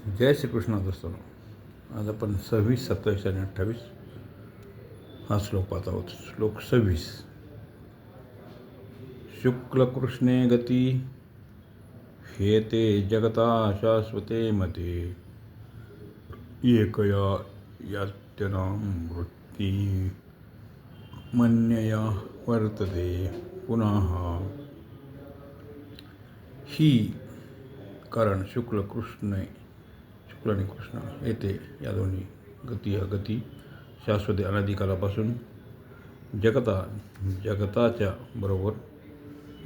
जय श्रीकृष्ण दोस्तों. आज आपण 26, 27 आणि 28 हा श्लोक पाहत आहोत. श्लोक 26. शुक्लकृष्णे गती हेते जगता शाश्वते मते एकया यात्यनां वृत्ती मन्यया वर्तते पुनः. ही कारण शुक्ल आणि कृष्ण येथे या दोन्ही गती शाश्वत अनादिकालापासून जगताच्या बरोबर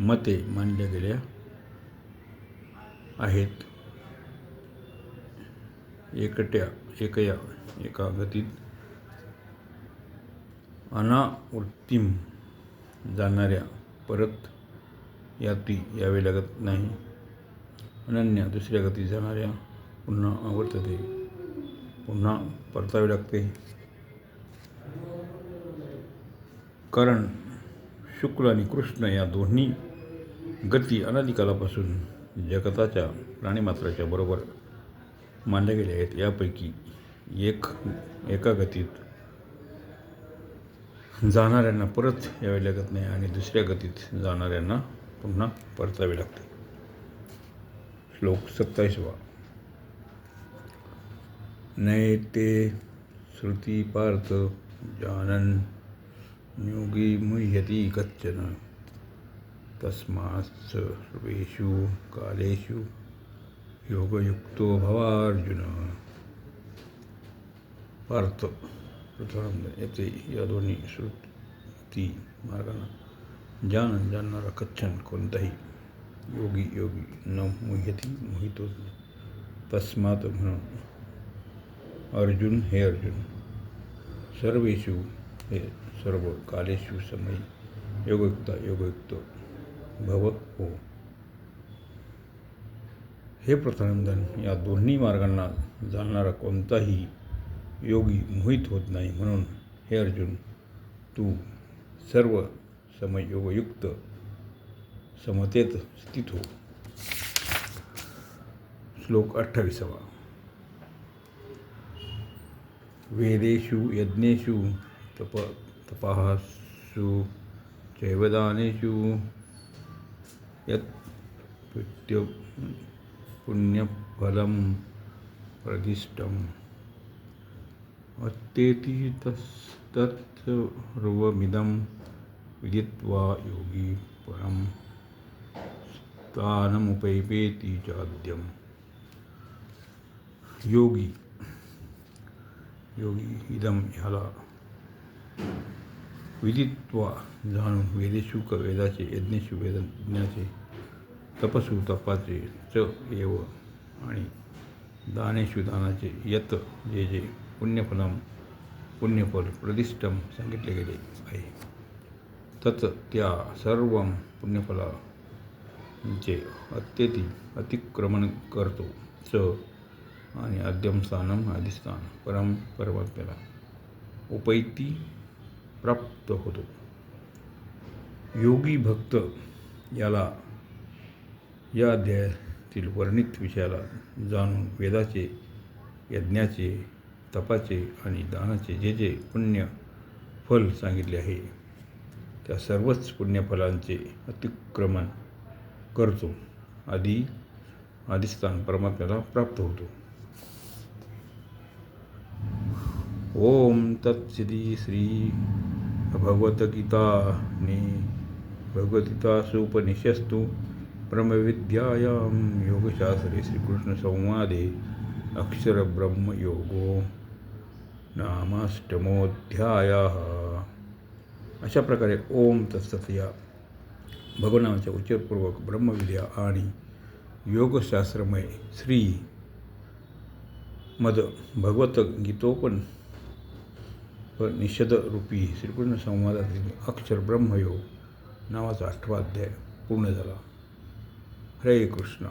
मते मानल्या गेल्या आहेत. एका गतीत अनावृत्तीम जाणाऱ्या परत यावे लागत नाही. अनन्य दुसऱ्या गतीत जाणाऱ्या पुन्हा आवर्तते पुन्हा परतावे लागते. कारण शुक्ल आणि कृष्ण या दोन्ही गती अनादिकालापासून जगताच्या प्राणीमात्राच्या बरोबर मानल्या गेल्या आहेत. यापैकी एका गतीत जाणाऱ्यांना परत यावे लागत नाही आणि दुसऱ्या गतीत जाणाऱ्यांना पुन्हा परतावे लागते. श्लोक 27. नैते श्रुती पार्थ जानन् योगी मुह्यति कच्चन तस्मात् सर्वेषु कालेषु योगयुक्तो भवार्जुन. पार्थ, येथे या दोन्ही श्रुती मार्गांना जाणणारा कच्चन कोणताही योगी न मुह्यती मोहित होत नाही. तस्मात म्हणून अर्जुन, हे अर्जुन, सर्वेषु हे सर्व कालेषु समयी योगयुक्त भव हो. हे प्रथानंदन, या दोन्ही मार्गांना जाणणारा कोणताही योगी मोहित होत नाही. म्हणून हे अर्जुन, तू सर्व समय योगयुक्त समतेत स्थित हो. श्लोक 28. वेदेषु यज्ञेषु तपःसु चैवदानेषु यत् पुण्यफलं प्रदिष्टम् अत्येति तत्सर्वमिदं विदित्वा योगी परं स्थानमुपैति चाद्यम्. योगी इदम ह्याला विदित्वा जाणून वेदेषु वेदाचे, यज्ञेषु यज्ञाचे, तपसु तपाचे, च एव आणि दानेषु दानाचे, यत जे पुण्यफल प्रदिष्टम सांगितले गेले आहे. तत् त्या सर्व पुण्यफलांचे अतिक्रमण करतो. च आणि आद्यम स्थानम आदिस्थान परमात्म्याला उपैती प्राप्त होतो. योगी भक्त याला या अध्यायातील वर्णित विषयाला जाणून वेदाचे, यज्ञाचे, तपाचे आणि दानाचे जे पुण्य फल सांगितले आहे त्या सर्वच पुण्यफलांचे अतिक्रमण करतो. आदिस्थान परमात्म्याला प्राप्त होतो. ओम तत्सदी. श्री भगवद्गीतासूपनिषत्सु ब्रह्मविद्यायां योगशास्त्रे श्रीकृष्ण संवादे अक्षरब्रह्मयोगो नामाष्टमोऽध्यायः. अशा प्रकारे ओम तत्सत या भगवनामाच्या उच्चारपूर्वक ब्रह्मविद्या आणि योगशास्त्रमय श्री मद भगवद्गीतोपनिषद रूपी श्रीकृष्ण संवादातील अक्षर ब्रह्मयोग नावाचा 8वा अध्याय पूर्ण झाला. हरे कृष्ण.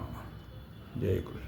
जय कृष्ण.